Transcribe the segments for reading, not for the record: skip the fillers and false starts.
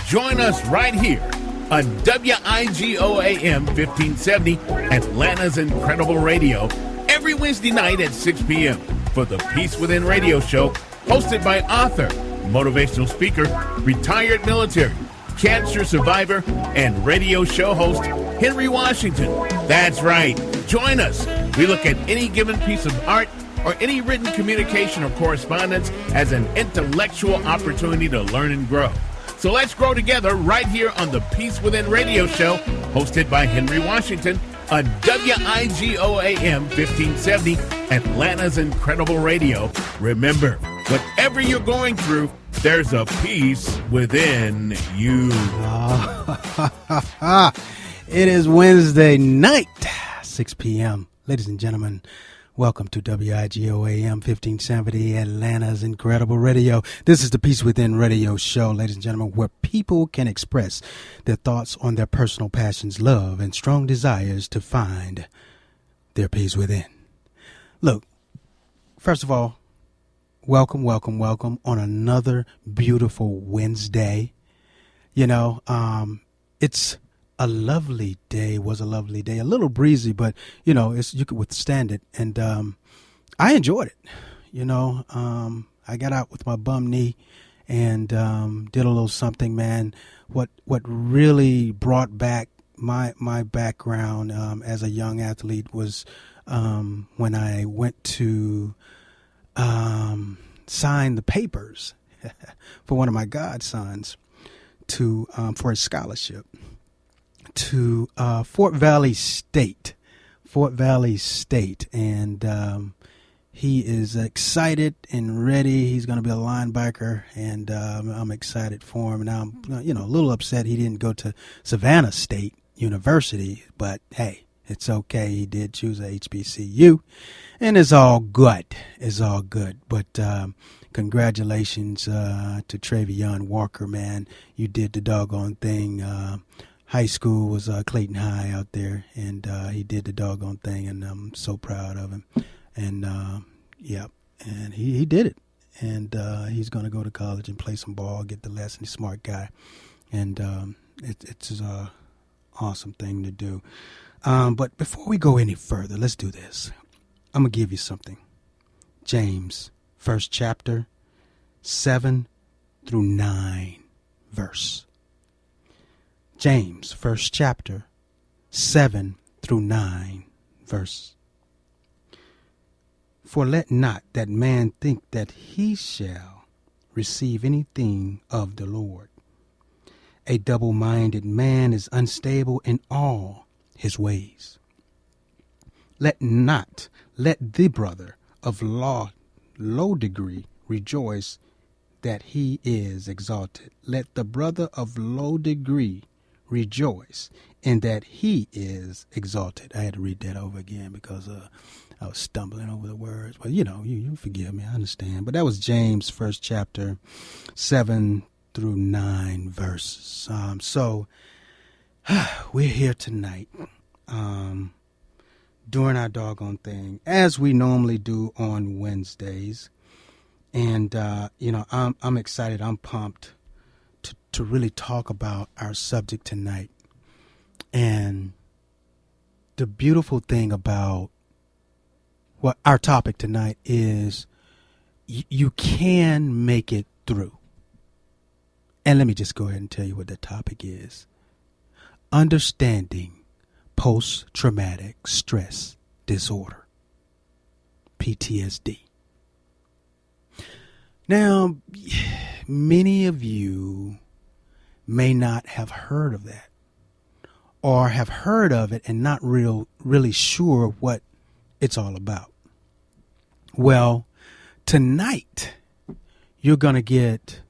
Join us right here on WIGOAM 1570, Atlanta's Incredible Radio, every Wednesday night at 6 p.m. for the Peace Within Radio Show, hosted by author, motivational speaker, retired military, cancer survivor, and radio show host, Henry Washington. That's right. Join us. We look at any given piece of art or any written communication or correspondence as an intellectual opportunity to learn and grow. So let's grow together right here on the Peace Within Radio Show, hosted by Henry Washington on WIGOAM 1570, Atlanta's Incredible Radio. Remember, whatever you're going through, there's a peace within you. It is Wednesday night, 6 p.m. Ladies and gentlemen, welcome to WIGOAM 1570, Atlanta's Incredible Radio. This is the Peace Within Radio Show, ladies and gentlemen, where people can express their thoughts on their personal passions, love, and strong desires to find their peace within. Look, first of all, welcome on another beautiful Wednesday. You know, it's a lovely day, was a lovely day, a little breezy, but you know, you could withstand it. And I enjoyed it. You know, I got out with my bum knee and did a little something, man. What really brought back my background as a young athlete was when I went to sign the papers for one of my godsons for a scholarship to Fort Valley State, and he is excited and ready. He's going to be a linebacker, and I'm excited for him. Now I'm, a little upset he didn't go to Savannah State University, but hey, it's okay. He did choose a HBCU, and it's all good. It's all good. But congratulations to Travion Walker, man. You did the doggone thing. High school was Clayton High out there, and he did the doggone thing, and I'm so proud of him. And, and he did it. And he's going to go to college and play some ball, get the lesson. He's a smart guy. And it's an awesome thing to do. But before we go any further, let's do this. I'm going to give you something. James, 1st chapter, 7 through 9 verse. James, 1st chapter, 7 through 9 verse. For let not that man think that he shall receive anything of the Lord. A double-minded man is unstable in all his ways. Let the brother of low degree rejoice that he is exalted. Let the brother of low degree rejoice in that he is exalted. I had to read that over again because I was stumbling over the words. But you forgive me, I understand. But that was James 1st chapter 7 through 9 verses. So we're here tonight doing our doggone thing as we normally do on Wednesdays. And I'm excited, I'm pumped to really talk about our subject tonight. And the beautiful thing about what our topic tonight is, you can make it through. And let me just go ahead and tell you what the topic is. Understanding post-traumatic stress disorder, PTSD. Now, many of you may not have heard of that, or have heard of it and not really sure what it's all about. Well, tonight you're going to get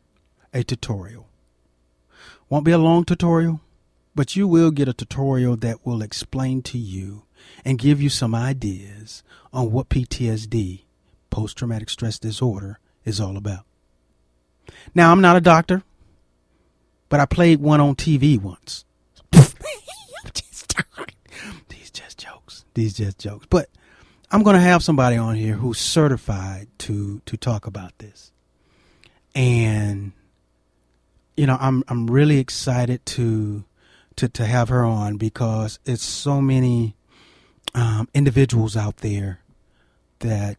a tutorial. Won't be a long tutorial, but you will get a tutorial that will explain to you and give you some ideas on what PTSD, post-traumatic stress disorder, is all about. Now, I'm not a doctor, but I played one on TV once. These just jokes. But I'm going to have somebody on here who's certified to talk about this. And I'm really excited to have her on because it's so many individuals out there that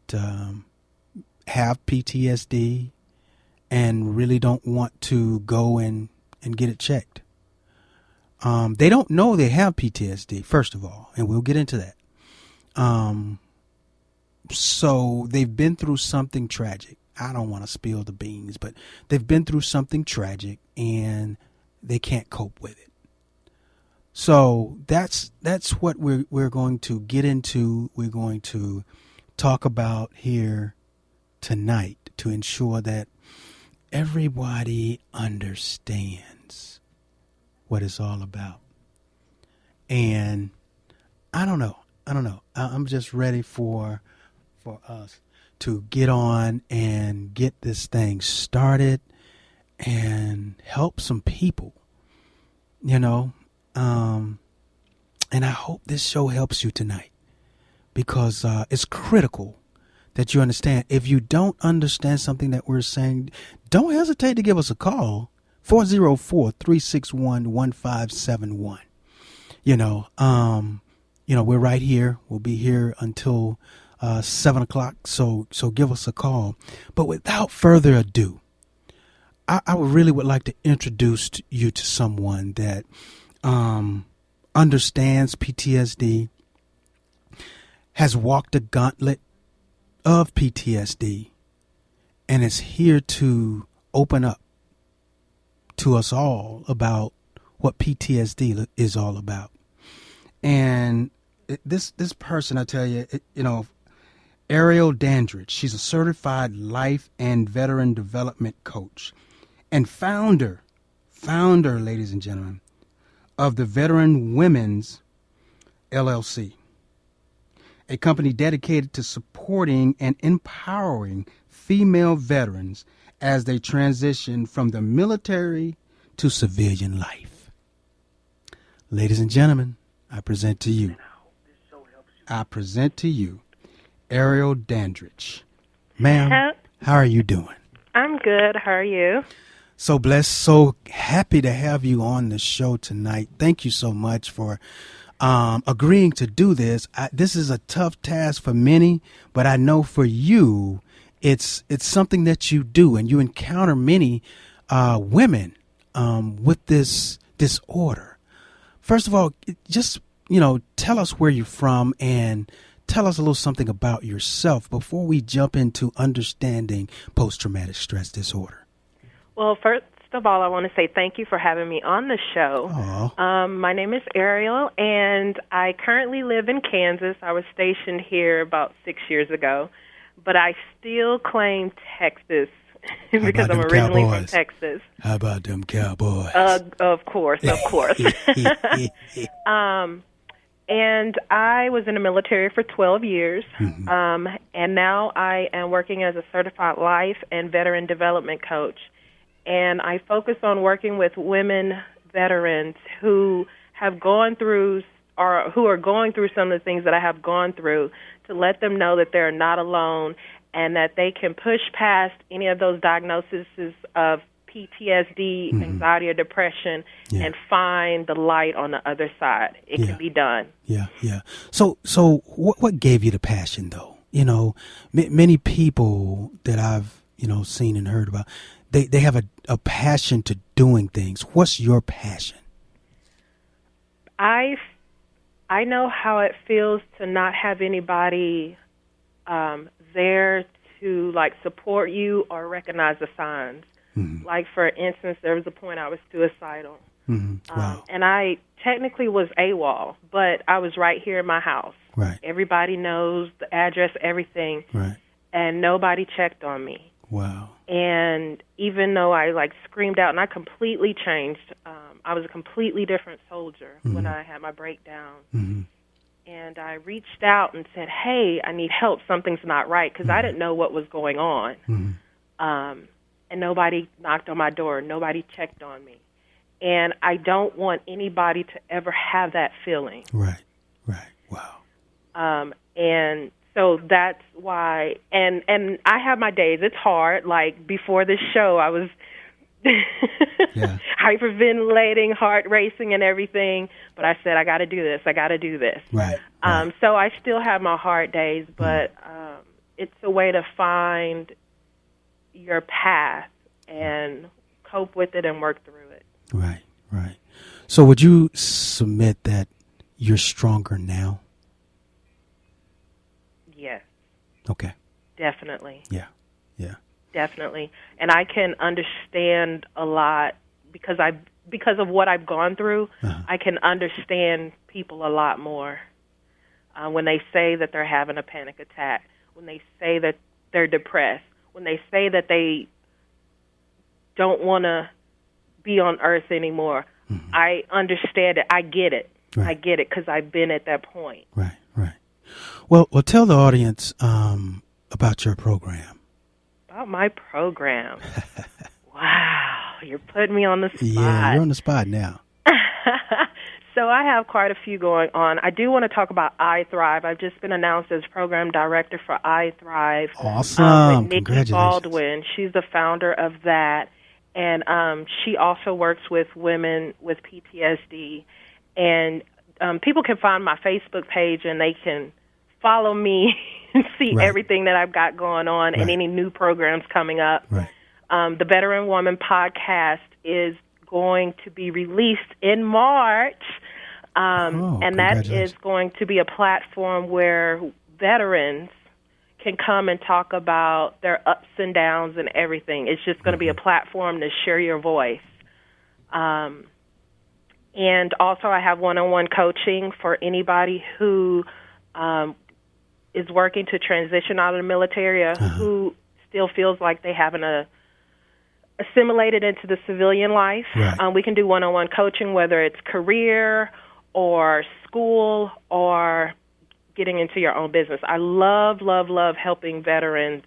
have PTSD and really don't want to go and get it checked. They don't know they have PTSD, first of all, and we'll get into that. So they've been through something tragic. I don't want to spill the beans, but they've been through something tragic and they can't cope with it. So that's what we're going to get into. We're going to talk about here tonight to ensure that everybody understands what it's all about. And I don't know. I'm just ready for us to get on and get this thing started and help some people, and I hope this show helps you tonight because it's critical that you understand. If you don't understand something that we're saying, don't hesitate to give us a call, 404-361-1571. We're right here. We'll be here until 7 o'clock. So give us a call. But without further ado, I really would like to introduce you to someone that understands PTSD, has walked the gauntlet of PTSD, and is here to open up to us all about what PTSD is all about. And this person, I tell you, Airial Dandridge, she's a certified life and veteran development coach and founder, ladies and gentlemen, of the Veteran Women's LLC, a company dedicated to supporting and empowering female veterans as they transition from the military to civilian life. Ladies and gentlemen, I present to you Airial Dandridge. Ma'am, how are you doing? I'm good. How are you? So blessed, so happy to have you on the show tonight. Thank you so much for agreeing to do this. This is a tough task for many, but I know for you, it's something that you do, and you encounter many women with this disorder. First of all, just tell us where you're from and tell us a little something about yourself before we jump into understanding post-traumatic stress disorder. Well, first of all, I want to say thank you for having me on the show. My name is Airial, and I currently live in Kansas. I was stationed here about 6 years ago, but I still claim Texas because I'm originally from Texas. How about them Cowboys? Of course. And I was in the military for 12 years, and now I am working as a certified life and veteran development coach. And I focus on working with women veterans who have gone through or who are going through some of the things that I have gone through, to let them know that they're not alone and that they can push past any of those diagnoses of PTSD, anxiety, or depression, and find the light on the other side. It can be done. Yeah. So what gave you the passion, though? Many people that I've seen and heard about, they have a passion to doing things. What's your passion? I know how it feels to not have anybody there to support you or recognize the signs. Like, for instance, there was a point I was suicidal. Wow. And I technically was AWOL, but I was right here in my house. Right. Everybody knows the address, everything. Right. And nobody checked on me. Wow. And even though I screamed out, and I completely changed, I was a completely different soldier when I had my breakdown. And I reached out and said, hey, I need help. Something's not right, because I didn't know what was going on. And nobody knocked on my door. Nobody checked on me. And I don't want anybody to ever have that feeling. Right. Wow. And so that's why, and I have my days. It's hard. Like, before this show, I was hyperventilating, heart racing, and everything. But I said, I got to do this. I got to do this. Right. So I still have my hard days, but it's a way to find your path and cope with it and work through it. Right, right. So would you submit that you're stronger now? Yes. Okay. Definitely. Yeah, yeah. Definitely. And I can understand a lot because of what I've gone through. I can understand people a lot more when they say that they're having a panic attack, when they say that they're depressed, when they say that they don't want to be on earth anymore. I understand it. I get it. Right. I get it because I've been at that point. Right, right. Well, tell the audience about your program. About my program. Wow, you're putting me on the spot. Yeah, you're on the spot now. So I have quite a few going on. I do want to talk about I Thrive. I've just been announced as program director for I Thrive. Awesome. With Nikki Baldwin. She's the founder of that. And she also works with women with PTSD. And people can find my Facebook page and they can follow me and see everything that I've got going on and any new programs coming up. Right. The Veteran Woman podcast is going to be released in March, and that is going to be a platform where veterans can come and talk about their ups and downs and everything. It's just going to be a platform to share your voice. And also I have one-on-one coaching for anybody who is working to transition out of the military, who still feels like they haven't assimilated into the civilian life. Right. We can do one-on-one coaching, whether it's career or school or getting into your own business. I love, love, love helping veterans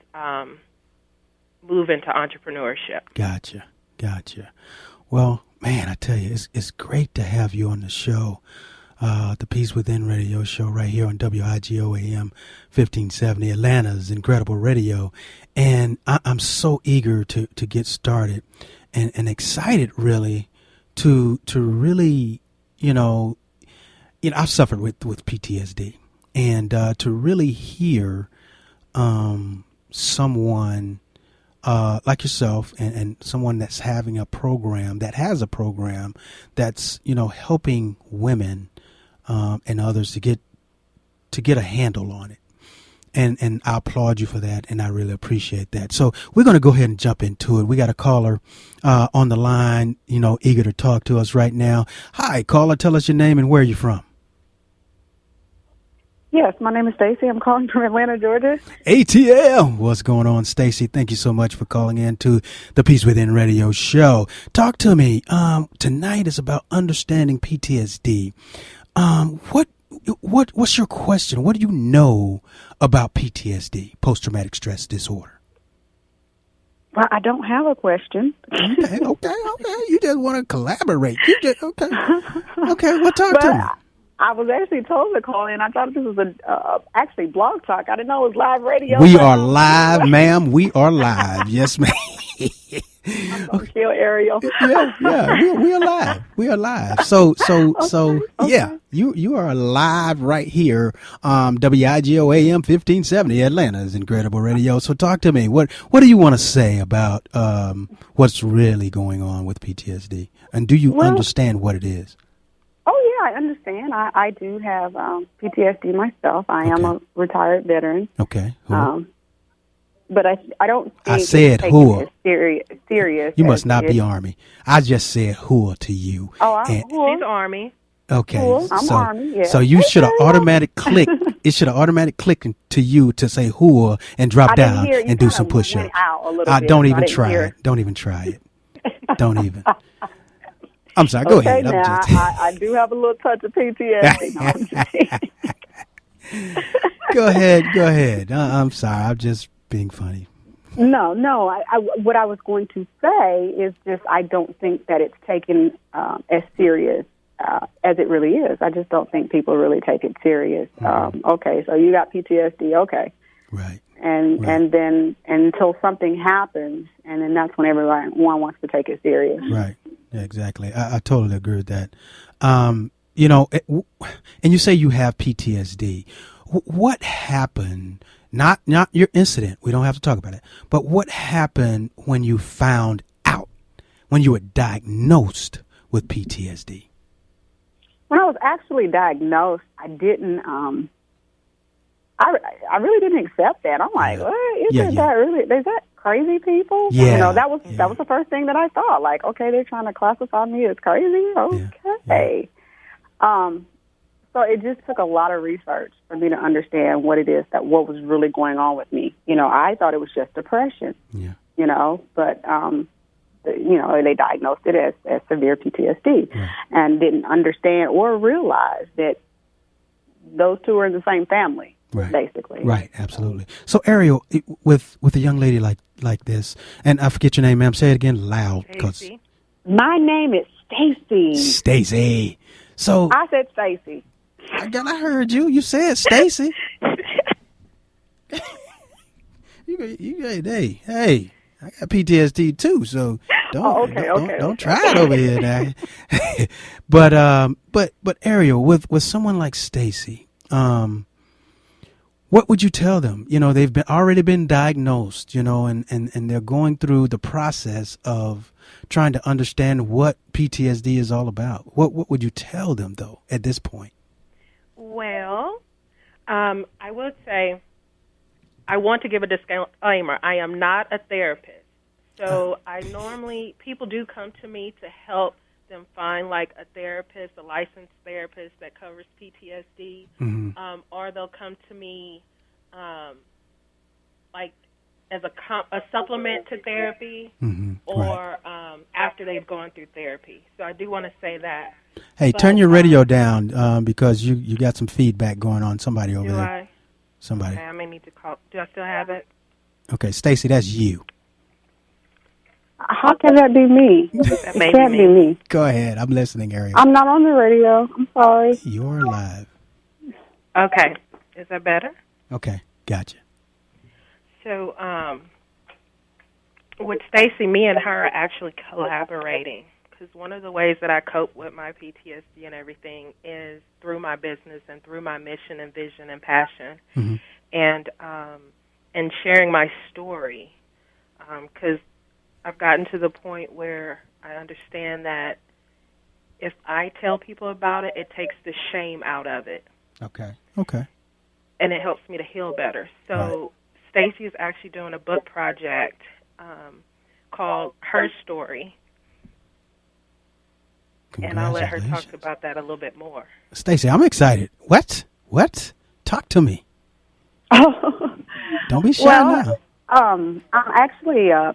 move into entrepreneurship. Gotcha. Well, man, I tell you, it's great to have you on the show. The Peace Within radio show right here on WIGO AM 1570, Atlanta's incredible radio. And I'm so eager to get started and excited really to really, I've suffered with PTSD and to really hear someone like yourself and someone that's having a program that has a program that's, helping women and others to get a handle on it. And I applaud you for that, and I really appreciate that. So we're going to go ahead and jump into it. We got a caller on the line, eager to talk to us right now. Hi, caller. Tell us your name and where you're from. Yes, my name is Stacy. I'm calling from Atlanta, Georgia. ATL. What's going on, Stacy? Thank you so much for calling in to the Peace Within radio show. Talk to me. Tonight is about understanding PTSD. What's your question? What do you know about PTSD, post-traumatic stress disorder? Well, I don't have a question. Okay. You just want to collaborate. Okay. Well, talk to me. I was actually told to call in. I thought this was actually Blog Talk. I didn't know it was live radio. We are live, ma'am. We are live. Yes, ma'am. I'm gonna kill Airial. Yeah. We are live. We are live. So, okay. Yeah, you are live right here. WIGO AM 1570, Atlanta's incredible radio. So talk to me. What do you want to say about what's really going on with PTSD? And do you understand what it is? Oh, yeah, I understand. I do have PTSD myself. I am a retired veteran. Okay. But I don't think I said who. Serious. You must not be Army. I just said who to you. Oh, I'm She's Army. Okay. Cool. I'm Army, yeah. So you should have automatic clicked. It should have automatic clicked to you to say who and drop down and do some push-ups. Don't even try it. Don't even try it. Don't even. I'm sorry. Go ahead. Now, I do have a little touch of PTSD. No, I'm just kidding. Go ahead. I'm sorry. I'm just being funny. No. What I was going to say is just I don't think that it's taken as serious as it really is. I just don't think people really take it serious. Okay, so you got PTSD. Okay. Right. and then until something happens, and then that's when everyone wants to take it serious. Right. Yeah, exactly. I totally agree with that. You know, and you say you have PTSD. What happened? Not your incident. We don't have to talk about it. But what happened when you found out, when you were diagnosed with PTSD? When I was actually diagnosed, I didn't. I really didn't accept that. I'm like, what? Is that really? Is that crazy people? Yeah. You know, that was the first thing that I thought. Like, okay, they're trying to classify me as crazy. Okay. So it just took a lot of research for me to understand what was really going on with me. You know, I thought it was just depression. Yeah. You know, but they diagnosed it as severe PTSD, and didn't understand or realize that those two are in the same family. Right. Basically. Right, absolutely. So, Airial, with a young lady like this, and I forget your name, ma'am. Say it again loud. Stacy. My name is Stacy. Stacy. So I said Stacy. I heard you. You said Stacy. Hey, I got PTSD too. So don't try it over here now. But Airial, with someone like Stacy, what would you tell them? You know, they've already been diagnosed, you know, and they're going through the process of trying to understand what PTSD is all about. What would you tell them, though, at this point? Well, I would say I want to give a disclaimer. I am not a therapist. So people do come to me to help them find like a therapist, a licensed therapist that covers PTSD, or they'll come to me like as a supplement to therapy, or after they've gone through therapy. So I do want to say that. Hey, turn your radio down because you got some feedback going on. Somebody over there. Somebody. Okay, I may need to call. Do I still have it? Okay, Stacy, that's you. How can that be me? That it can't be me. Go ahead. I'm listening, Airial. I'm not on the radio. I'm sorry. You're live. Okay. Is that better? Okay, gotcha. So, with Stacy, me and her are actually collaborating, because one of the ways that I cope with my PTSD and everything is through my business and through my mission and vision and passion, and sharing my story, because I've gotten to the point where I understand that if I tell people about it, it takes the shame out of it. Okay. And it helps me to heal better. So Stacy is actually doing a book project called Her Story. And I'll let her talk about that a little bit more. Stacy, I'm excited. What? Talk to me. Don't be shy now. I'm actually a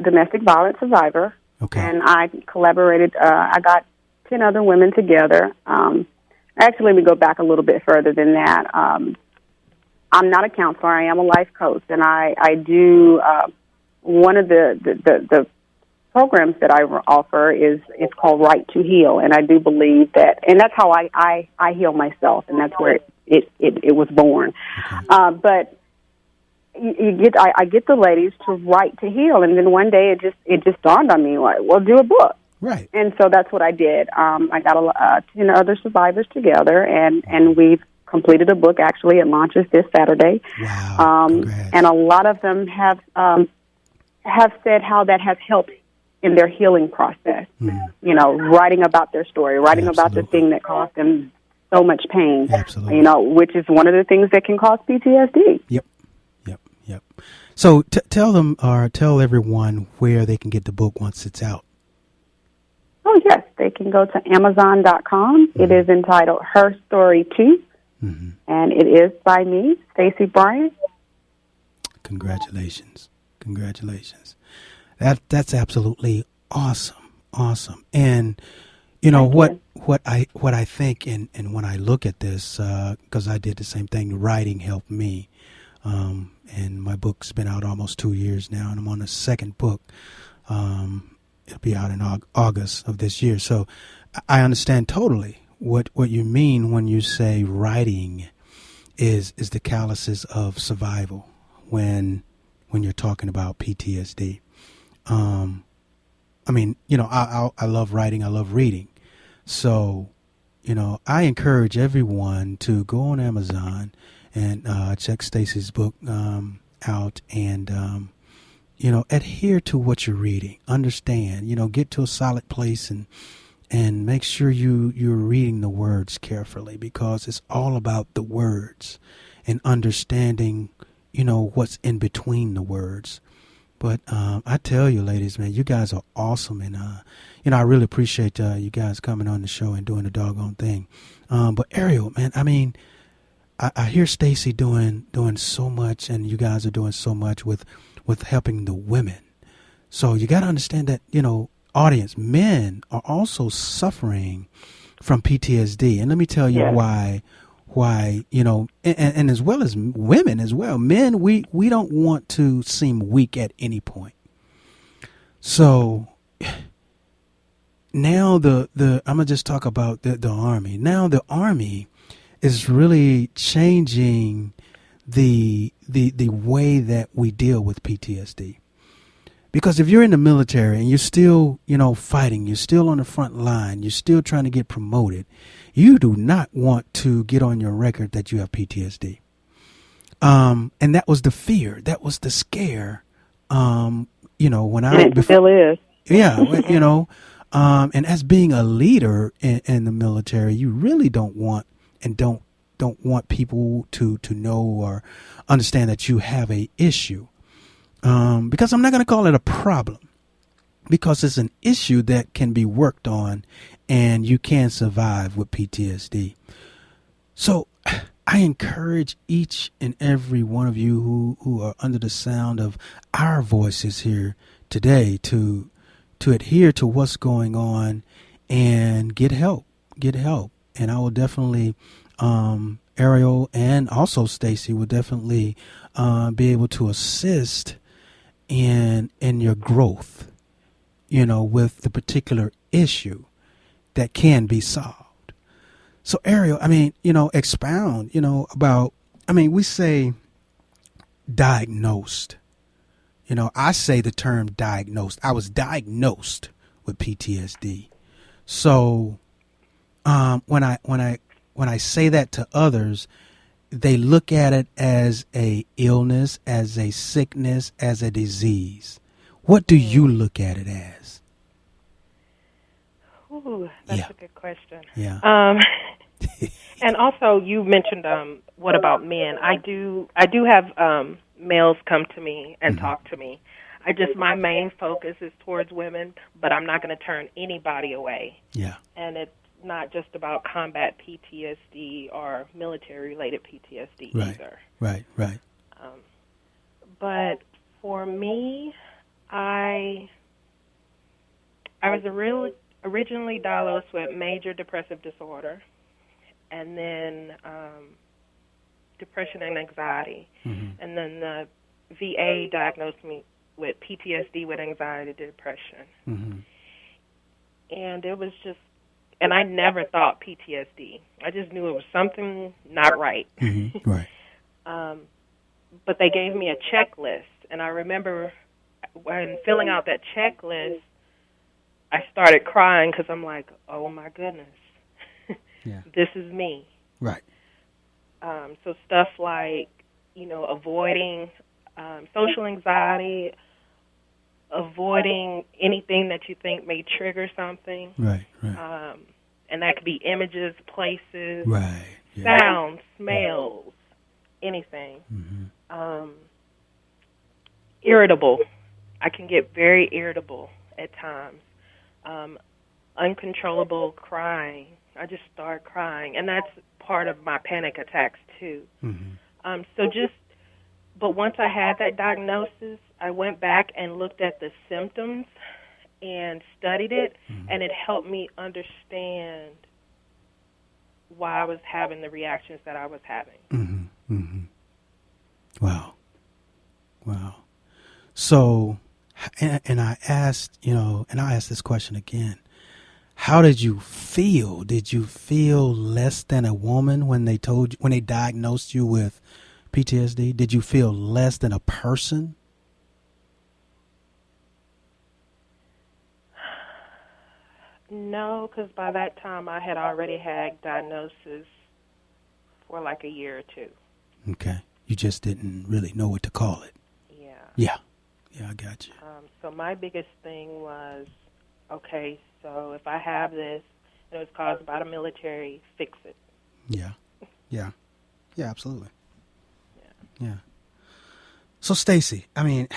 domestic violence survivor. Okay. And I collaborated. I got 10 other women together. Actually, let me go back a little bit further than that. I'm not a counselor. I am a life coach, and I do one of the programs that I offer it's called Right to Heal, and I do believe that, and that's how I heal myself, and that's where it was born. Okay. But I get the ladies to write to heal, and then one day it just dawned on me, like, well, do a book. Right. And so that's what I did. I got 10 other survivors together, and we've completed a book. Actually, it launches this Saturday. Wow. And a lot of them have said how that has helped in their healing process. You know, writing about their story, writing about the thing that caused them so much pain. Absolutely. You know, which is one of the things that can cause PTSD. Yep. So tell them, or tell everyone where they can get the book once it's out. Oh, yes. They can go to Amazon.com. It is entitled Her Story 2, and it is by me, Stacy Bryant. Congratulations. That's absolutely awesome. And, you know, what I think, and when I look at this, because I did the same thing, writing helped me. And my book's been out almost 2 years now, and I'm on the second book. It'll be out in August of this year. So I understand totally what you mean when you say writing is the calluses of survival. when you're talking about PTSD. I mean, I love writing. I love reading. So, I encourage everyone to go on Amazon and check Stacy's book out and, adhere to what you're reading. Understand, get to a solid place and make sure you're reading the words carefully, because it's all about the words and understanding, what's in between the words. But I tell you, ladies, man, you guys are awesome. And, I really appreciate you guys coming on the show and doing the doggone thing. But Airial, man, I mean, I hear Stacy doing so much, and you guys are doing so much with helping the women. So you got to understand that, audience, men are also suffering from PTSD. And let me tell you why, and as well as women as well. Men, we don't want to seem weak at any point. So now I'm going to just talk about the Army. Now the Army is really changing the way that we deal with PTSD. Because if you're in the military and you're still, fighting, you're still on the front line, you're still trying to get promoted, you do not want to get on your record that you have PTSD. And that was the fear. That was the scare. When it still is. Yeah, and as being a leader in the military, you really don't want people to know or understand that you have a issue. Because I'm not going to call it a problem, because it's an issue that can be worked on and you can survive with PTSD. So I encourage each and every one of you who are under the sound of our voices here today to adhere to what's going on and get help. And I will definitely, Airial and also Stacy will definitely be able to assist in your growth, with the particular issue that can be solved. So Airial, I mean, expound, about, we say diagnosed. I say the term diagnosed. I was diagnosed with PTSD. So when I say that to others, they look at it as a illness, as a sickness, as a disease. What do you look at it as? Ooh, that's a good question. Yeah. And also, you mentioned, what about men? I do have males come to me and talk to me. My main focus is towards women, but I'm not going to turn anybody away. Yeah. And it's not just about combat PTSD or military-related PTSD either. Right. But for me, I was originally diagnosed with major depressive disorder, and then depression and anxiety. Mm-hmm. And then the VA diagnosed me with PTSD with anxiety and depression. Mm-hmm. And it was just, and I never thought PTSD. I just knew it was something not right. Mm-hmm. Right. But they gave me a checklist, and I remember when filling out that checklist, I started crying because I'm like, oh, my goodness, this is me. Right. So stuff like, avoiding social anxiety, avoiding anything that you think may trigger something. Right. And that could be images, places, sounds, smells, anything. Mm-hmm. Irritable. I can get very irritable at times. Uncontrollable crying. I just start crying. And that's part of my panic attacks, too. Mm-hmm. But once I had that diagnosis, I went back and looked at the symptoms and studied it, and it helped me understand why I was having the reactions that I was having. Mm-hmm. Mm-hmm. Wow. So, and I asked, and I asked this question again. How did you feel? Did you feel less than a woman when they diagnosed you with PTSD? Did you feel less than a person? No, because by that time I had already had diagnosis for like a year or two. Okay. You just didn't really know what to call it. Yeah. Yeah. Yeah, I got you. So my biggest thing was, okay, so if I have this and it was caused by the military, fix it. Yeah. Yeah. Yeah, absolutely. Yeah. So, Stacy, I mean,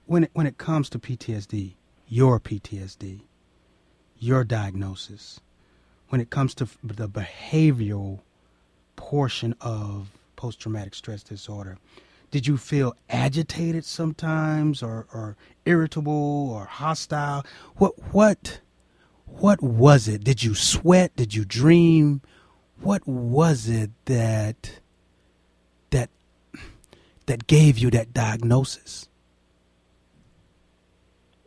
when it comes to PTSD, your PTSD, your diagnosis, when it comes to the behavioral portion of post-traumatic stress disorder, did you feel agitated sometimes, or irritable, or hostile? What was it? Did you sweat? Did you dream? What was it that gave you that diagnosis?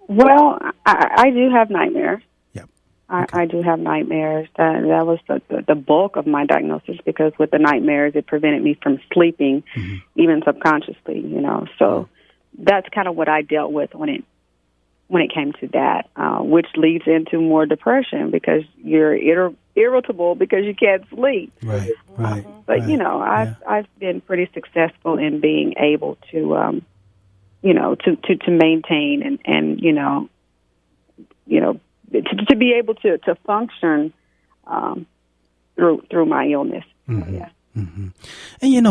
Well, I do have nightmares. Yep. Okay. I do have nightmares. That was the bulk of my diagnosis, because with the nightmares, it prevented me from sleeping, even subconsciously, So that's kind of what I dealt with when it came to that, which leads into more depression, because you're irritable because you can't sleep. Right. But, I've been pretty successful in being able to, to maintain and to be able to function through my illness. Mm-hmm. Yeah. Mm-hmm. And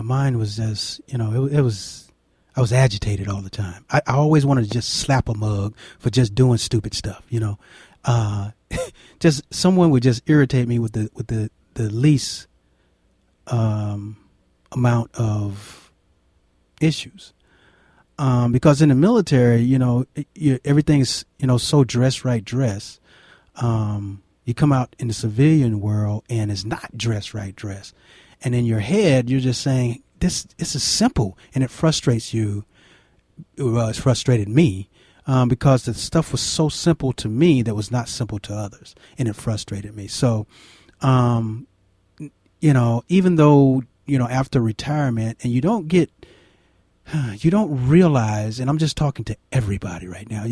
mine was just, it was, I was agitated all the time. I always wanted to just slap a mug for just doing stupid stuff, just someone would just irritate me with the least amount of issues. Because in the military, everything's, so dress right dress. You come out in the civilian world and it's not dress right dress. And in your head, you're just saying, this is simple. And it frustrates you. Well, it's frustrated me because the stuff was so simple to me that was not simple to others. And it frustrated me. So, even though, after retirement, and you don't realize, and I'm just talking to everybody right now.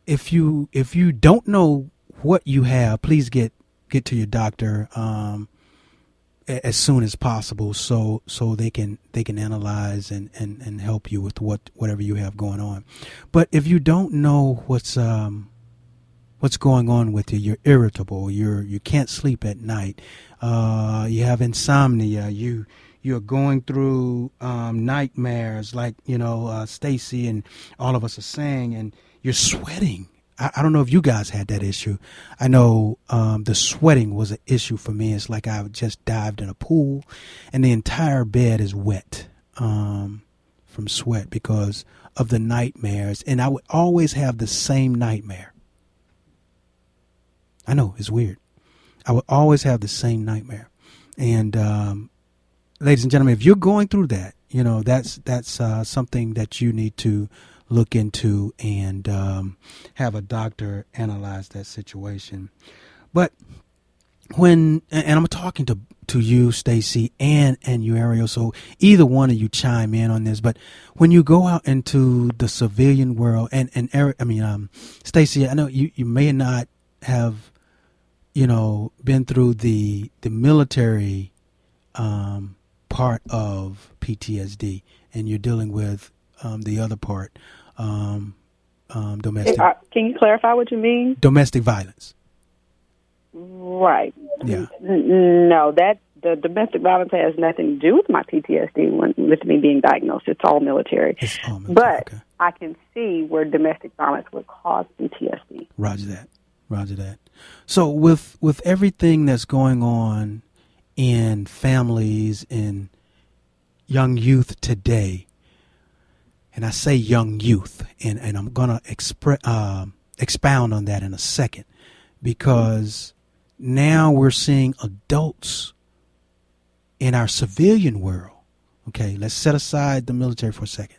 If you don't know what you have, please get to your doctor as soon as possible, so they can analyze and help you with whatever you have going on. But if you don't know what's going on with you, you're irritable, you can't sleep at night, you have insomnia, you're going through nightmares, like Stacy and all of us are saying, and you're sweating. I don't know if you guys had that issue. I know the sweating was an issue for me. It's like I just dived in a pool, and the entire bed is wet from sweat because of the nightmares. And I would always have the same nightmare. I know, it's weird. I would always have the same nightmare. And ladies and gentlemen, if you're going through that, that's something that you need to look into and have a doctor analyze that situation. But and I'm talking to you, Stacy, and you, Airial, so either one of you chime in on this. But when you go out into the civilian world, and Stacy, I know you may not have been through the military part of PTSD, and you're dealing with the other part, domestic. Can you clarify what you mean? Domestic violence. Right. Yeah. No, that the domestic violence has nothing to do with my PTSD. With me being diagnosed, it's all military. It's all military. But okay. I can see where domestic violence would cause PTSD. Roger that. So with everything that's going on in families and young youth today, and I say young youth, and I'm going to expound on that in a second, because now we're seeing adults in our civilian world. Okay, let's set aside the military for a second.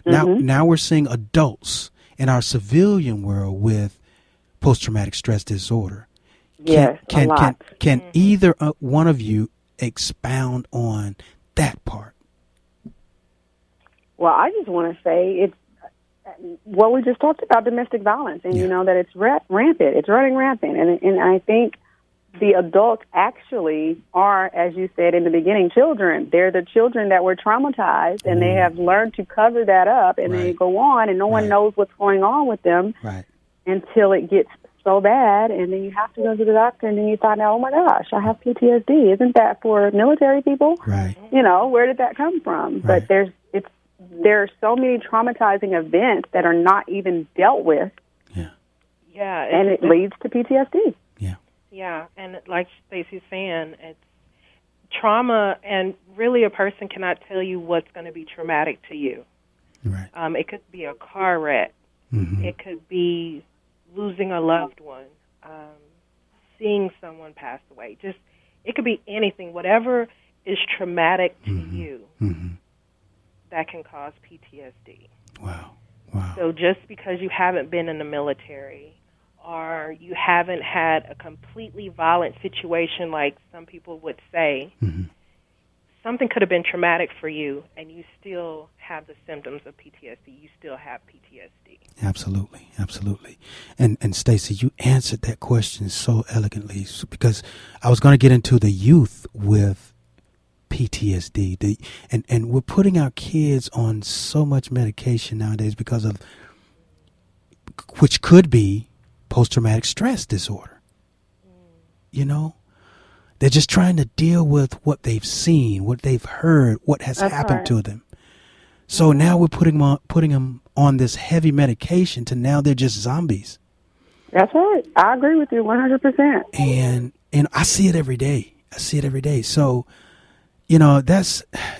Now we're seeing adults in our civilian world with post-traumatic stress disorder. Yes, a lot. Can either one of you expound on that part? Well, I just want to say it's what we just talked about, domestic violence, and that it's rampant. It's running rampant, and I think the adults actually are, as you said in the beginning, children. They're the children that were traumatized, and they have learned to cover that up, and they go on, and no one knows what's going on with them until it gets so bad, and then you have to go to the doctor, and then you find out, oh my gosh, I have PTSD. Isn't that for military people? Right. Where did that come from? But there are so many traumatizing events that are not even dealt with. Yeah, and it leads to PTSD. Yeah, and like Stacey's saying, it's trauma, and really a person cannot tell you what's going to be traumatic to you. Right. It could be a car wreck. Mm-hmm. It could be losing a loved one, seeing someone pass away. It could be anything. Whatever is traumatic to you, that can cause PTSD. Wow. So just because you haven't been in the military, or you haven't had a completely violent situation like some people would say, something could have been traumatic for you, and you still have the symptoms of PTSD. You still have PTSD. Absolutely. And Stacey, you answered that question so elegantly, because I was going to get into the youth with PTSD. And we're putting our kids on so much medication nowadays because of, which could be post-traumatic stress disorder. They're just trying to deal with what they've seen, what they've heard, what has happened to them. So now we're putting them on this heavy medication to now they're just zombies. That's right. I agree with you 100%. And I see it every day. So,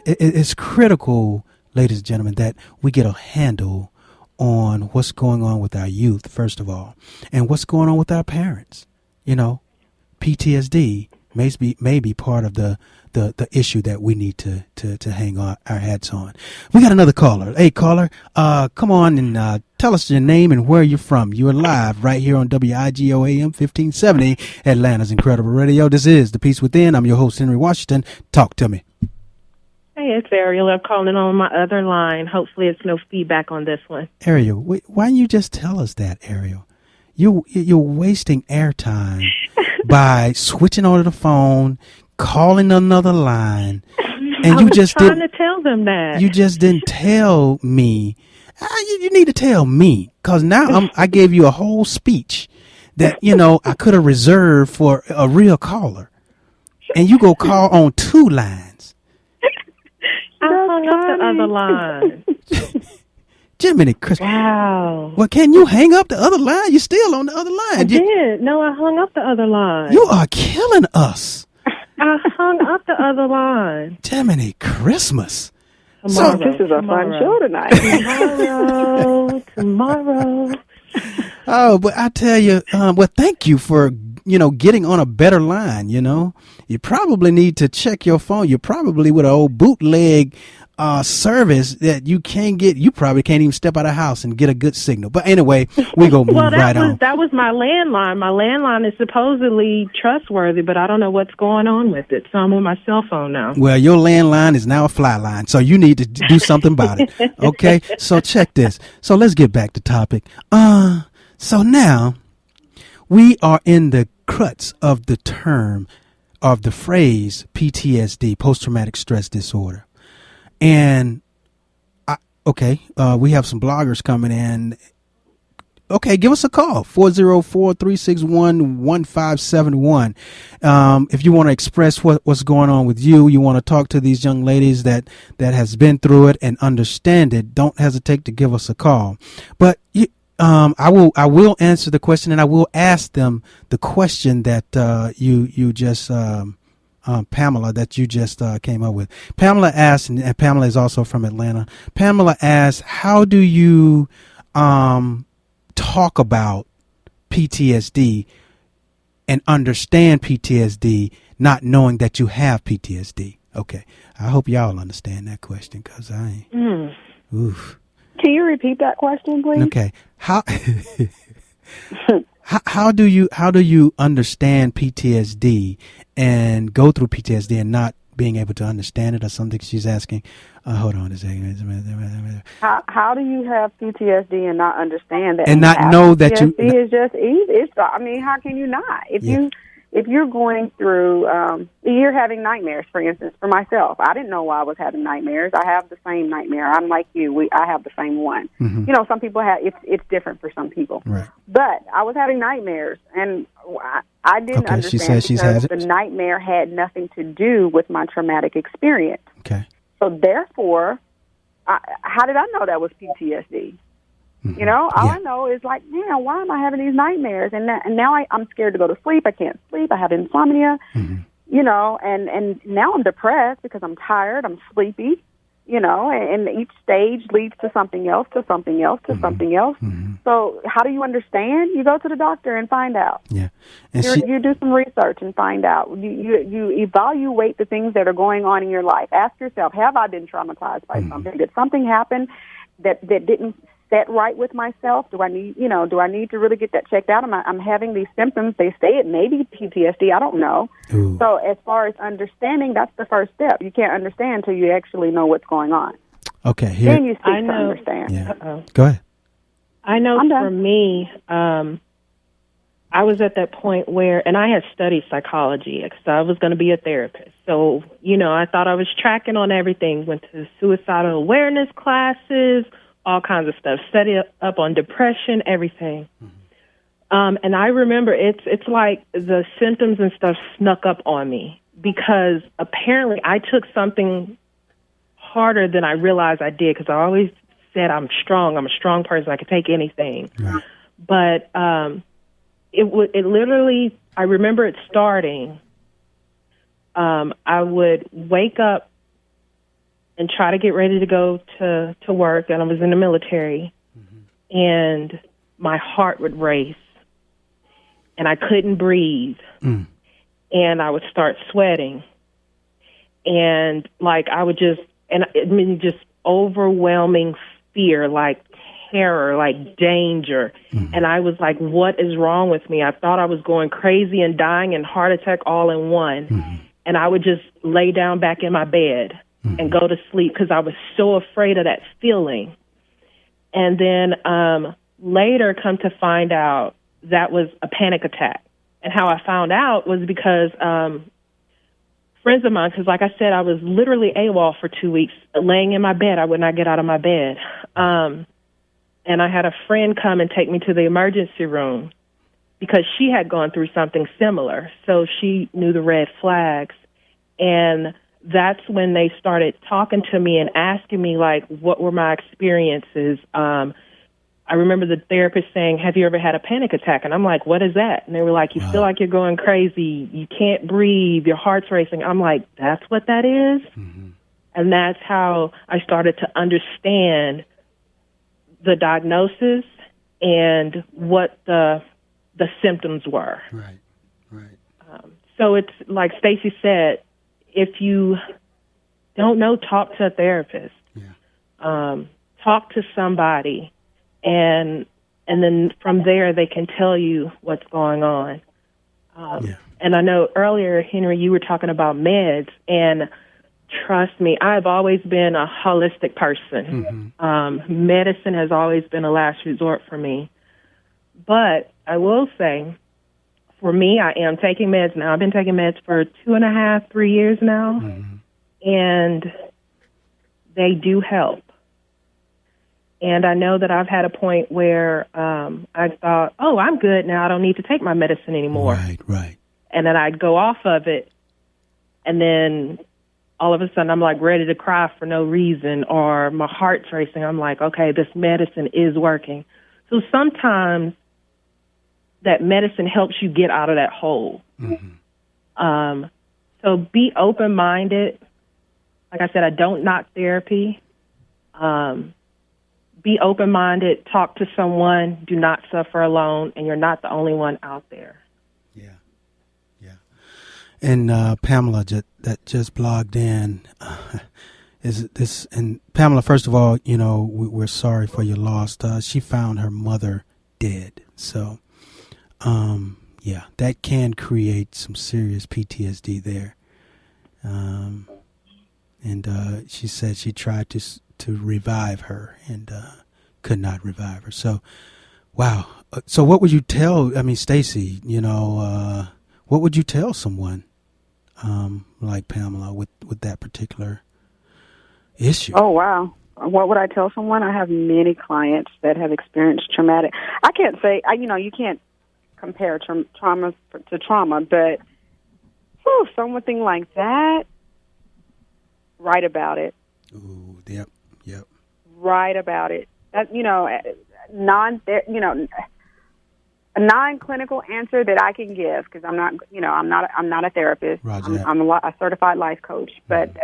it's critical, ladies and gentlemen, that we get a handle on what's going on with our youth, first of all, and what's going on with our parents. PTSD may be part of the issue that we need to hang our hats on. We got another caller. Hey, caller, come on and tell us your name and where you're from. You're live right here on WIGO AM 1570, Atlanta's Incredible Radio. This is The Peace Within. I'm your host, Henry Washington. Talk to me. Hey, it's Airial. I'm calling on my other line. Hopefully it's no feedback on this one. Airial, why don't you just tell us that, Airial? You're wasting airtime by switching over the phone, calling another line, and I was trying to tell them that. You just didn't tell me. You need to tell me, because now I gave you a whole speech that I could have reserved for a real caller, and you go call on two lines. I hung up the other line. Jiminy Chris. Wow. Well, can you hang up the other line? You're still on the other line. I did. No, I hung up the other line. You are killing us. I hung up the other line. Jiminy Christmas. Tomorrow. So, this is a fun show tonight. Tomorrow. Oh, but I tell you, thank you for, getting on a better line, You probably need to check your phone. You're probably with an old bootleg service that you probably can't even step out of the house and get a good signal. But anyway, we go move right on. That was my landline. My landline is supposedly trustworthy, but I don't know what's going on with it. So I'm on my cell phone now. Well, your landline is now a fly line, so you need to do something about it. Okay, so check this. So let's get back to topic. So now we are in the crux of the term of the phrase PTSD, post-traumatic stress disorder. And, we have some bloggers coming in. Okay, give us a call, 404-361-1571. If you want to express what's going on with you want to talk to these young ladies that has been through it and understand it, don't hesitate to give us a call. But I will answer the question, and I will ask them the question that you just Pamela, that you just came up with. Pamela asked, and Pamela is also from Atlanta. Pamela asked, how do you talk about PTSD and understand PTSD, not knowing that you have PTSD? Okay, I hope y'all understand that question, because I ain't. Oof. Can you repeat that question, please? Okay. How do you understand PTSD and go through PTSD and not being able to understand it, or something? She's asking. Hold on a second. How do you have PTSD and not understand that? And not know that you... PTSD is just easy. How can you not? If you're going through, you're having nightmares, for instance, for myself. I didn't know why I was having nightmares. I have the same nightmare. I'm like you. I have the same one. Mm-hmm. You know, some people have, it's different for some people. Right. But I was having nightmares, and I didn't understand because the nightmare had nothing to do with my traumatic experience. Okay. So therefore, how did I know that was PTSD? Mm-hmm. You know, all I know is like, man, why am I having these nightmares? And now I'm scared to go to sleep. I can't sleep. I have insomnia. Mm-hmm. You know, and now I'm depressed because I'm tired. I'm sleepy. You know, and each stage leads to something else, to something else, to something else. Mm-hmm. So how do you understand? You go to the doctor and find out. Yeah, and you do some research and find out. You evaluate the things that are going on in your life. Ask yourself, have I been traumatized by something? Did something happen that didn't set right with myself? Do I need to really get that checked out? I'm having these symptoms. They say it may be PTSD. I don't know. Ooh. So as far as understanding, that's the first step. You can't understand until you actually know what's going on. Okay. Here. Then you seek to understand. Yeah. Uh-oh. Go ahead. I know for me, I was at that point where, and I had studied psychology because I was going to be a therapist. So, you know, I thought I was tracking on everything, went to suicidal awareness classes, all kinds of stuff, studied up on depression, everything. Mm-hmm. And I remember it's like the symptoms and stuff snuck up on me because apparently I took something harder than I realized I did because I always said I'm strong. I'm a strong person. I can take anything. Right. But it literally, I remember it starting. I would wake up and try to get ready to go to work, and I was in the military, and my heart would race, and I couldn't breathe, and I would start sweating, and like I would just overwhelming fear, like terror, like danger, and I was like, what is wrong with me? I thought I was going crazy and dying and heart attack all in one, and I would just lay down back in my bed and go to sleep because I was so afraid of that feeling. And then later come to find out that was a panic attack. And how I found out was because friends of mine, because like I said, I was literally AWOL for 2 weeks, laying in my bed. I would not get out of my bed. And I had a friend come and take me to the emergency room because she had gone through something similar. So she knew the red flags. And that's when they started talking to me and asking me, like, what were my experiences? I remember the therapist saying, have you ever had a panic attack? And I'm like, what is that? And they were like, you feel like you're going crazy. You can't breathe. Your heart's racing. I'm like, that's what that is? Mm-hmm. And that's how I started to understand the diagnosis and what the symptoms were. Right. So it's like Stacy said, if you don't know, talk to a therapist. Yeah. Talk to somebody, and then from there they can tell you what's going on. And I know earlier, Henry, you were talking about meds, and trust me, I've always been a holistic person. Mm-hmm. Medicine has always been a last resort for me. But I will say, for me, I am taking meds now. I've been taking meds for 2.5, 3 years now, and they do help. And I know that I've had a point where I thought, oh, I'm good now. I don't need to take my medicine anymore. Right. And then I'd go off of it, and then all of a sudden I'm like ready to cry for no reason, or my heart's racing. I'm like, okay, this medicine is working. So sometimes that medicine helps you get out of that hole. Mm-hmm. So be open-minded. Like I said, I don't knock therapy. Be open-minded. Talk to someone. Do not suffer alone, and you're not the only one out there. Yeah. And Pamela that just blogged in is this. And Pamela, first of all, you know, we're sorry for your loss. She found her mother dead. So Yeah, that can create some serious PTSD there. And she said she tried to revive her and could not revive her. So, wow. So what would you tell, Stacy, what would you tell someone like Pamela with that particular issue? Oh, wow. What would I tell someone? I have many clients that have experienced traumatic. I can't say, you can't compare trauma to trauma, but something like that, write about it. Ooh, yep. Write about it. That, a non-clinical answer that I can give, because I'm not a therapist. Roger I'm a certified life coach, but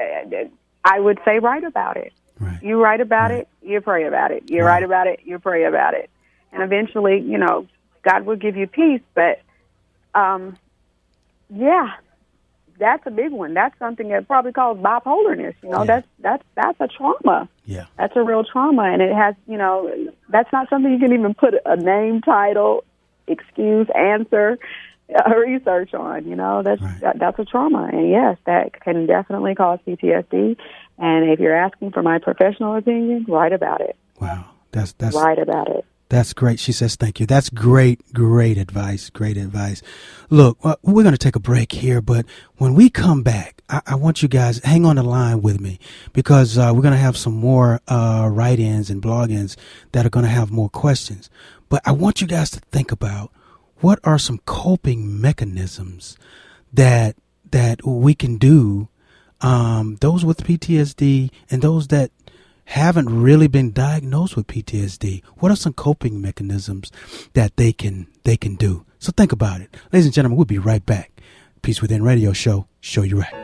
I would say write about it. Right. You write about it, you pray about it. You write about it, you pray about it, and eventually, God will give you peace. But that's a big one. That's something that probably calls bipolarness. That's a trauma. Yeah, that's a real trauma, and it has, that's not something you can even put a name, title, excuse, answer, research on. That's a trauma, and yes, that can definitely cause PTSD. And if you're asking for my professional opinion, write about it. Wow, that's write about it. That's great. She says, thank you. That's great advice. Great advice. Look, we're going to take a break here, but when we come back, I want you guys hang on the line with me, because we're going to have some more write-ins and blog-ins that are going to have more questions. But I want you guys to think about what are some coping mechanisms that we can do, those with PTSD and those that haven't really been diagnosed with PTSD. What are some coping mechanisms that they can do? So think about it. Ladies and gentlemen, we'll be right back. Peace Within Radio Show. Show you right.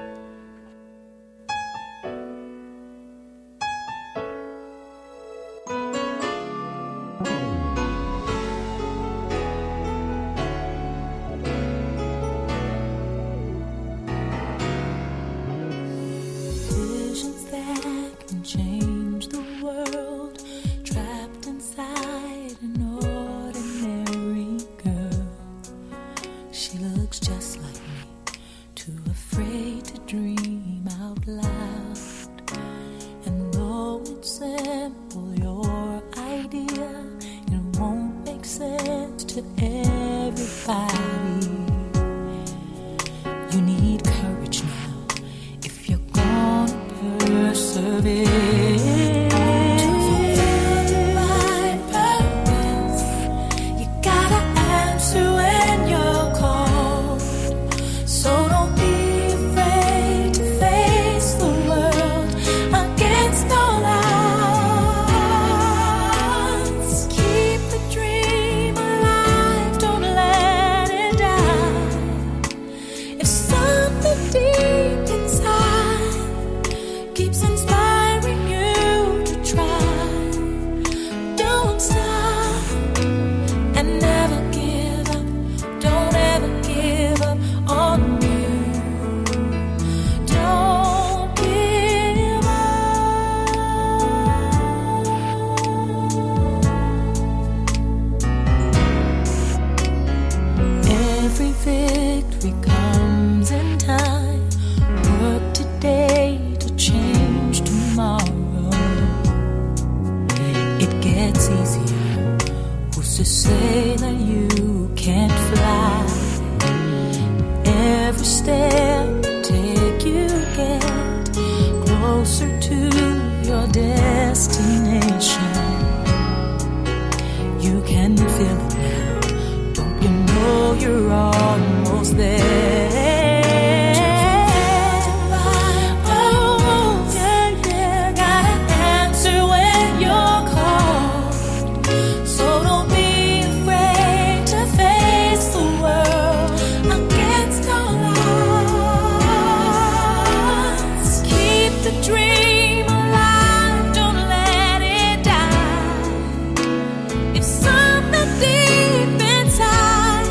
If something deep inside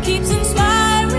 keeps inspiring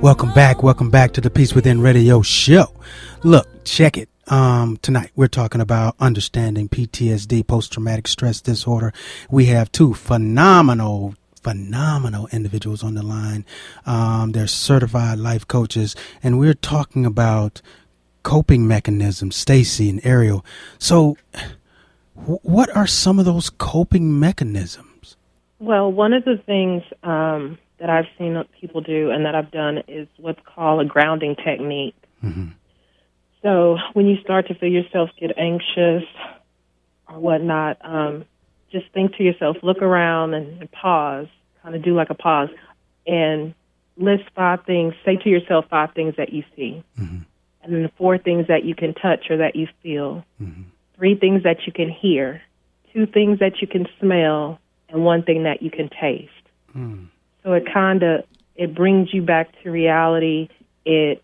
Welcome back to the Peace Within Radio Show. Look, check it. Tonight we're talking about understanding PTSD, post-traumatic stress disorder. We have two phenomenal individuals on the line. They're certified life coaches, and we're talking about coping mechanisms, Stacy and Airial. So what are some of those coping mechanisms? Well, one of the things that I've seen people do and that I've done is what's called a grounding technique. Mm-hmm. So when you start to feel yourself get anxious or whatnot, just think to yourself, look around and pause, kind of do like a pause, and list 5 things, say to yourself 5 things that you see. Mm-hmm. And then 4 things that you can touch or that you feel, 3 things that you can hear, 2 things that you can smell, and 1 thing that you can taste. Mm. So it brings you back to reality. It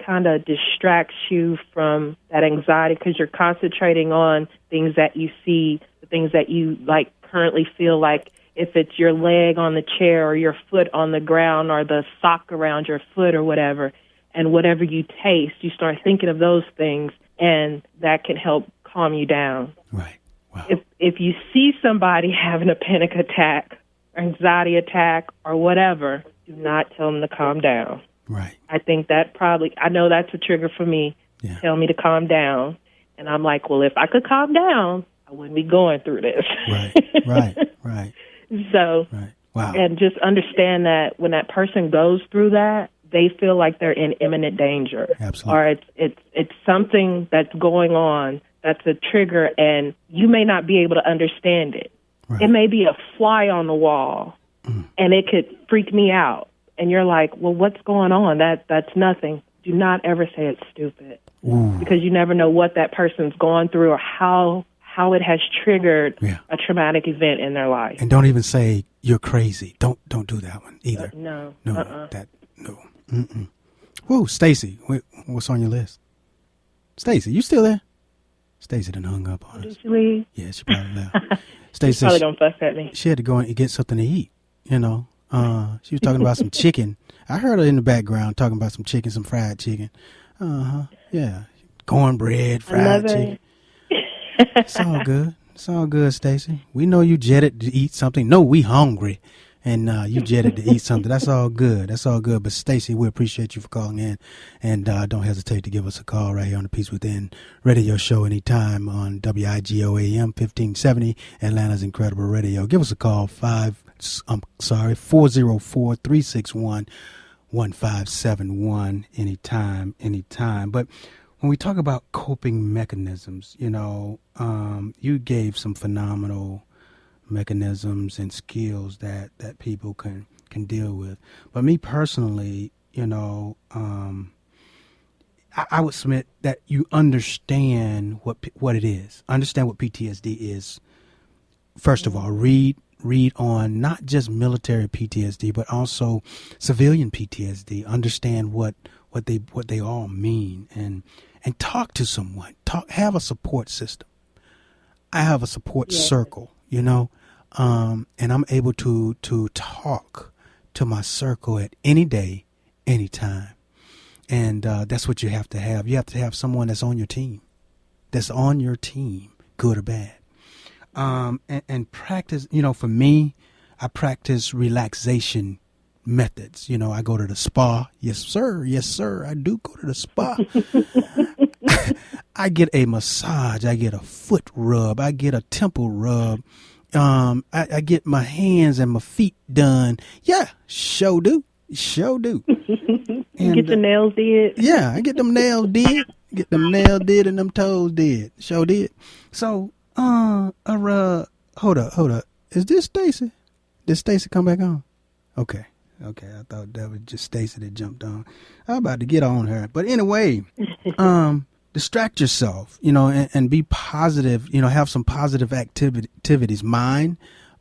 kind of distracts you from that anxiety because you're concentrating on things that you see, the things that you like currently feel like, if it's your leg on the chair or your foot on the ground or the sock around your foot or whatever. And whatever you taste, you start thinking of those things, and that can help calm you down. Right. Wow. If you see somebody having a panic attack, anxiety attack, or whatever, do not tell them to calm down. Right. I think I know that's a trigger for me. Yeah. Tell me to calm down. And I'm like, well, if I could calm down, I wouldn't be going through this. Right. So, right. Wow. And just understand that when that person goes through that, they feel like they're in imminent danger. Absolutely. Or it's something that's going on that's a trigger, and you may not be able to understand it. Right. It may be a fly on the wall, and it could freak me out. And you're like, well, what's going on? That's nothing. Do not ever say it's stupid. Ooh. Because you never know what that person's gone through or how it has triggered a traumatic event in their life. And don't even say you're crazy. Don't do that one either. No. No. Mm-mm. Whoa, Stacy, what's on your list? Stacy, you still there? Stacy done hung up on us. Did she leave? Yeah, she probably left. Stacy probably don't fuss at me. She had to go and get something to eat, you know. She was talking about some chicken. I heard her in the background talking about some chicken, some fried chicken. Yeah. Cornbread, fried chicken. It's all good. It's all good, Stacy. We know you jetted to eat something. No, we hungry. And you jetted to eat something. That's all good. That's all good. But Stacy, we appreciate you for calling in. And don't hesitate to give us a call right here on the Peace Within Radio Show anytime on WIGO AM 1570, Atlanta's Incredible Radio. Give us a call, 404-361-1571 anytime. But when we talk about coping mechanisms, you know, you gave some phenomenal mechanisms and skills that people can deal with. But me personally, you know, I would submit that you understand what it is. Understand what PTSD is. First of all, read on not just military PTSD, but also civilian PTSD. Understand what they all mean, and talk to someone. Have a support system. I have a support circle, you know, and I'm able to talk to my circle at any day, anytime. And that's what you have to have. You have to have someone that's on your team, good or bad. And practice, you know, for me, I practice relaxation methods. You know, I go to the spa. Yes, sir. I do go to the spa. I get a massage. I get a foot rub. I get a temple rub. I get my hands and my feet done. Yeah, sure do. And, get your nails did. Yeah, I get them nails did. Get them nails did and them toes did. Sure did. So, hold up. Is this Stacy? Did Stacy come back on? Okay. I thought that was just Stacy that jumped on. I'm about to get on her. But anyway, distract yourself, you know, and be positive, you know, have some positive activities. Mine,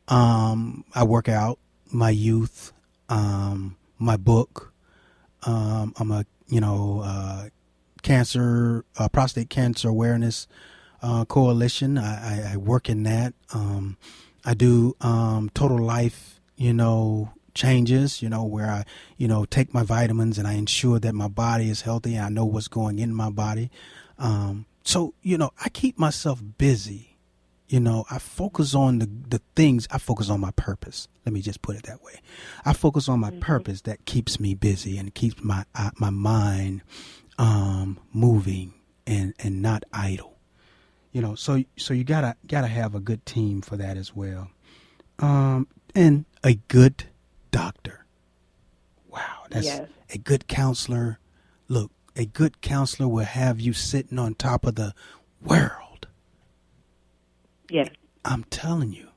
I work out, my youth, my book. I'm a, you know, prostate cancer awareness coalition. I work in that. I do total life, you know, changes, where I, take my vitamins and I ensure that my body is healthy and I know what's going in my body. So, I keep myself busy. I focus on the things. I focus on my purpose. Let me just put it that way. I focus on my purpose that keeps me busy and keeps my mind moving and not idle. So you gotta have a good team for that as well, and a good doctor. Wow, that's a good counselor. Look, a good counselor will have you sitting on top of the world. Yes. I'm telling you,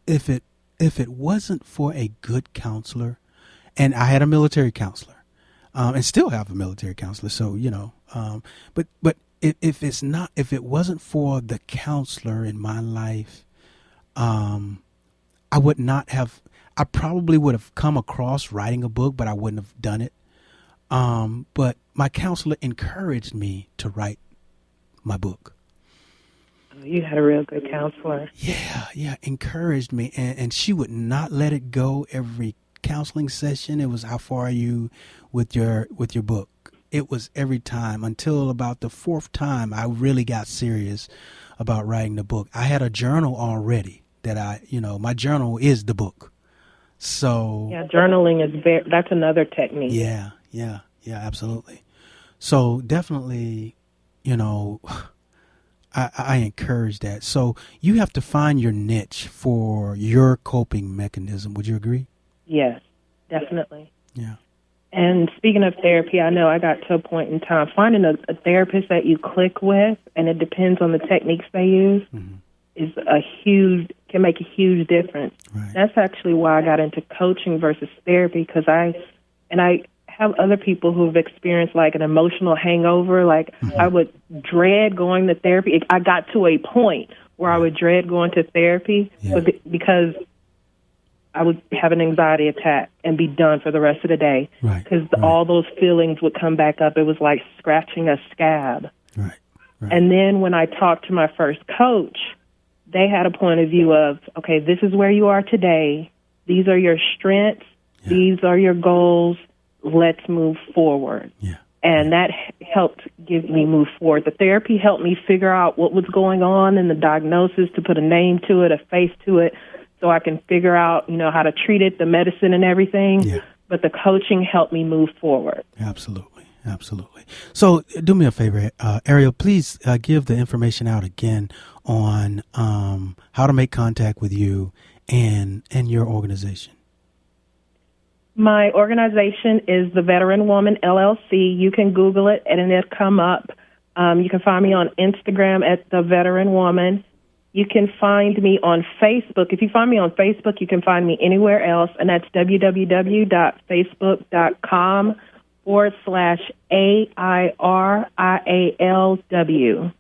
if it wasn't for a good counselor, and I had a military counselor, and still have a military counselor, so but if it wasn't for the counselor in my life, I probably would have come across writing a book, but I wouldn't have done it. But my counselor encouraged me to write my book. You had a real good counselor. Yeah, encouraged me, and she would not let it go every counseling session. It was, how far are you with your book? It was every time until about the fourth time I really got serious about writing the book. I had a journal already that my journal is the book. So yeah, journaling is that's another technique. Yeah, absolutely. So definitely, I encourage that. So you have to find your niche for your coping mechanism. Would you agree? Yes, definitely. Yeah. And speaking of therapy, I know I got to a point in time finding a therapist that you click with, and it depends on the techniques they use, can make a huge difference. Right. That's actually why I got into coaching versus therapy, because I have other people who've experienced like an emotional hangover. Like I would dread going to therapy. I got to a point where I would dread going to therapy because I would have an anxiety attack and be done for the rest of the day. Because all those feelings would come back up. It was like scratching a scab. Right. And then when I talked to my first coach, they had a point of view of, okay, this is where you are today. These are your strengths. Yeah. These are your goals. Let's move forward. Yeah. And that helped give me move forward. The therapy helped me figure out what was going on in the diagnosis, to put a name to it, a face to it, so I can figure out, how to treat it, the medicine and everything. Yeah. But the coaching helped me move forward. Absolutely. So do me a favor, Airial, please give the information out again on how to make contact with you and your organization. My organization is the Veteran Woman LLC. You can Google it and it'll come up. You can find me on Instagram at the Veteran Woman. You can find me on Facebook. If you find me on Facebook, you can find me anywhere else, and that's www.facebook.com/AIRIALW.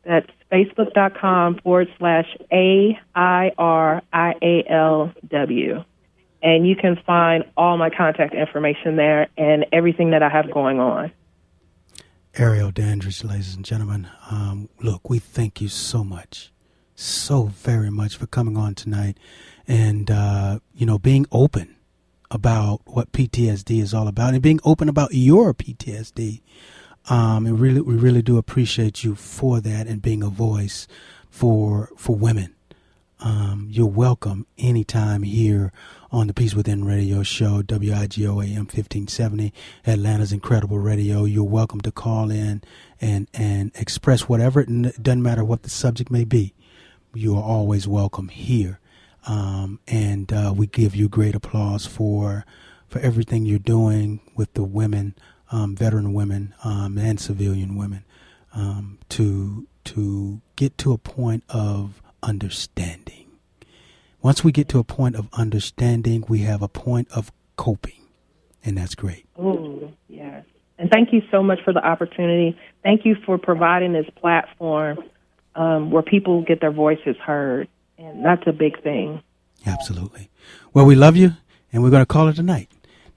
That's facebook.com/AIRIALW. And you can find all my contact information there and everything that I have going on. Airial Dandridge, ladies and gentlemen. Look, we thank you so very much for coming on tonight and, being open about what PTSD is all about and being open about your PTSD. We really do appreciate you for that and being a voice for women. You're welcome anytime here on the Peace Within Radio Show, WIGO AM 1570, Atlanta's Incredible Radio. You're welcome to call in and express whatever. It doesn't matter what the subject may be. You are always welcome here. And we give you great applause for everything you're doing with the women, veteran women, and civilian women, to get to a point of understanding. Once we get to a point of understanding, we have a point of coping, and that's great. Oh, yes. And thank you so much for the opportunity. Thank you for providing this platform where people get their voices heard, and that's a big thing. Absolutely. Well, we love you, and we're going to call it a night.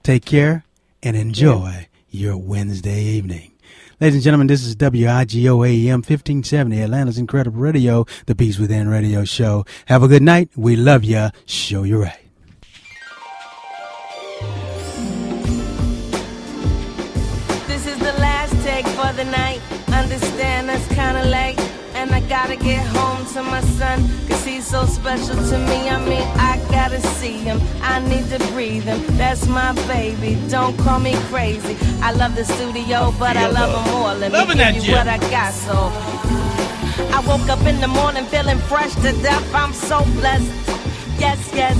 Take care and enjoy your Wednesday evening. Ladies and gentlemen, this is WIGO AM 1570, Atlanta's Incredible Radio, the Peace Within Radio Show. Have a good night. We love ya. Show you right. kinda late, and I gotta get home to my son, cause he's so special to me. I mean, I gotta see him, I need to breathe him. That's my baby, don't call me crazy. I love the studio, but I love him more. Let me give you what I got, so I woke up in the morning feeling fresh to death. I'm so blessed, yes, yes.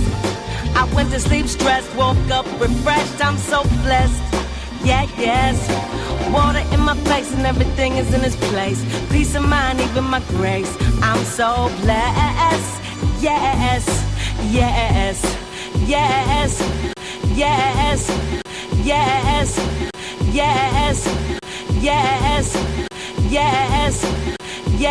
I went to sleep stressed, woke up refreshed. I'm so blessed, yeah, yes. Water in my face and everything is in its place. Peace of mind, even my grace. I'm so blessed, yes, yes, yes, yes, yes, yes, yes, yes,